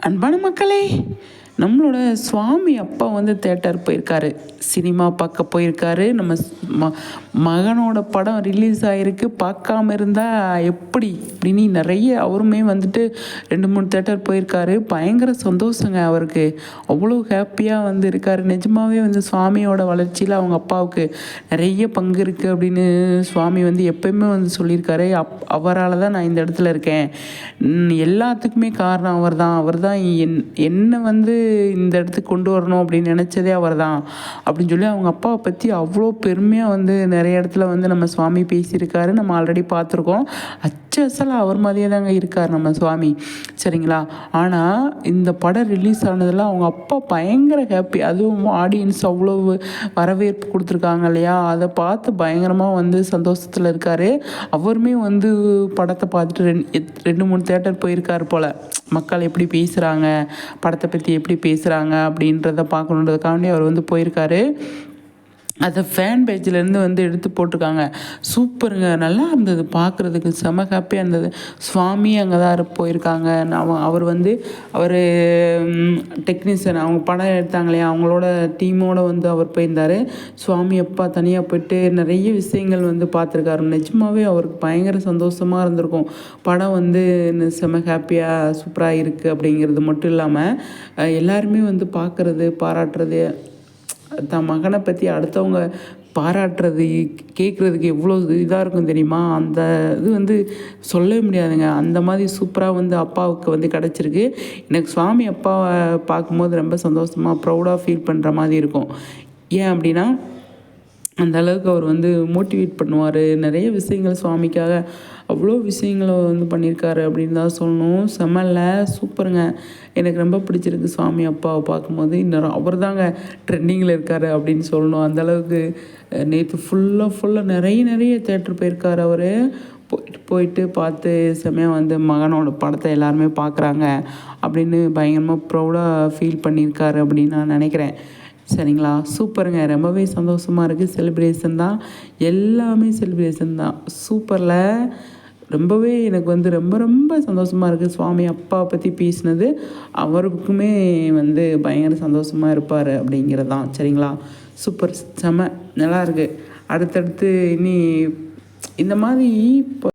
அன்பான மக்களே, நம்மளோட சுவாமி அப்பா வந்து தேட்டர் போயிருக்காரு. சினிமா பார்க்க போயிருக்காரு. நம்ம மகனோட படம் ரிலீஸ் ஆகிருக்கு. பார்க்காம இருந்தால் எப்படி அப்படின்னு நிறைய அவருமே வந்துட்டு 2-3 தேட்டர் போயிருக்காரு. பயங்கர சந்தோஷங்க அவருக்கு. அவ்வளோ ஹாப்பியாக வந்து இருக்கார். நிஜமாகவே வந்து சுவாமியோட வளர்ச்சியில் அவங்க அப்பாவுக்கு நிறைய பங்கு இருக்குது அப்படின்னு சுவாமி வந்து எப்பயுமே வந்து சொல்லியிருக்காரு. அவரால் தான் நான் இந்த இடத்துல இருக்கேன். எல்லாத்துக்குமே காரணம் அவர் தான் என்னை வந்து இந்த இடத்துக்கு கொண்டு வரணும் அப்படின்னு நினச்சதே அவர் தான் அப்படின்னு சொல்லி அவங்க அப்பாவை பற்றி அவ்வளோ பெருமையாக வந்து நிறைய இடத்துல வந்து நம்ம சுவாமி பேசியிருக்காரு. நம்ம ஆல்ரெடி பார்த்துருக்கோம். அச்சசலாக அவர் மாதிரியே தாங்க இருக்கார் நம்ம சுவாமி, சரிங்களா? ஆனால் இந்த படம் ரிலீஸ் ஆனதில் அவங்க அப்பா பயங்கர ஹாப்பி. அதுவும் ஆடியன்ஸ் அவ்வளோ வரவேற்பு கொடுத்துருக்காங்க இல்லையா, அதை பார்த்து பயங்கரமாக வந்து சந்தோஷத்தில் இருக்கார். அவருமே வந்து படத்தை பார்த்துட்டு 2-3 தேட்டர் போயிருக்கார் போல். மக்கள் எப்படி பேசுகிறாங்க, படத்தை பற்றி எப்படி பேசுகிறாங்க அப்படின்றத பார்க்கணுன்றதுக்காண்டி அவர் வந்து போயிருக்காரு. அதை ஃபேன் பேஜ்லேருந்து வந்து எடுத்து போட்டிருக்காங்க. சூப்பருங்க, நல்லா இருந்தது பார்க்குறதுக்கு, செம ஹாப்பியாக இருந்தது. சுவாமி அங்கே தான் போயிருக்காங்க. அவர் வந்து அவர் டெக்னீஷியன், அவங்க படம் எடுத்தாங்க இல்லையா, அவங்களோட டீமோடு வந்து அவர் போயிருந்தார். சுவாமி அப்பா தனியாக போய்ட்டு நிறைய விஷயங்கள் வந்து பார்த்துருக்காரு. நிஜமாகவே அவருக்கு பயங்கர சந்தோஷமாக இருந்திருக்கும். படம் வந்து செம ஹாப்பியாக சூப்பராக இருக்குது அப்படிங்கிறது மட்டும் இல்லாமல் எல்லாருமே வந்து பார்க்குறது, பாராட்டுறது, தன் மகனை பற்றி அடுத்தவங்க பாராட்டுறது கேட்குறதுக்கு எவ்வளோ இதாக இருக்கும் தெரியுமா? அந்த இது வந்து சொல்லவே முடியாதுங்க. அந்த மாதிரி சூப்பராக வந்து அப்பாவுக்கு வந்து கிடச்சிருக்கு. எனக்கு சுவாமி அப்பாவை பார்க்கும்போது ரொம்ப சந்தோஷமாக ப்ரௌடாக ஃபீல் பண்ணுற மாதிரி இருக்கும். ஏன் அப்படின்னா, அந்த அளவுக்கு அவர் வந்து மோட்டிவேட் பண்ணுவார். நிறைய விஷயங்கள் சுவாமிக்காக அவ்வளோ விஷயங்களை வந்து பண்ணியிருக்காரு அப்படின்னு தான் சொல்லணும். செம்மல்ல, சூப்பருங்க. எனக்கு ரொம்ப பிடிச்சிருக்கு சுவாமி அப்பாவை பார்க்கும்போது. இன்னும் அவர் தாங்க ட்ரெண்டிங்கில் இருக்கார் அப்படின்னு சொல்லணும். அந்தளவுக்கு நேற்று ஃபுல்லாக நிறைய தேட்டர் போயிருக்கார் அவர். போயிட்டு பார்த்து செம்மையாக வந்து மகனோட படத்தை எல்லாருமே பார்க்குறாங்க அப்படின்னு பயங்கரமாக ப்ரௌடாக ஃபீல் பண்ணியிருக்காரு அப்படின்னு நான் நினைக்கிறேன். சரிங்களா? சூப்பருங்க, ரொம்பவே சந்தோஷமாக இருக்குது. செலிப்ரேஷன் தான், எல்லாமே செலிப்ரேஷன் தான். சூப்பரில் ரொம்பவே எனக்கு வந்து ரொம்ப சந்தோஷமாக இருக்குது. சுவாமி அப்பாவை பற்றி பேசினது அவருக்குமே வந்து பயங்கர சந்தோஷமாக இருப்பார் அப்படிங்கிறது தான். சரிங்களா? சூப்பர், செம நல்லா இருக்குது. அடுத்தடுத்து இனி இந்த மாதிரி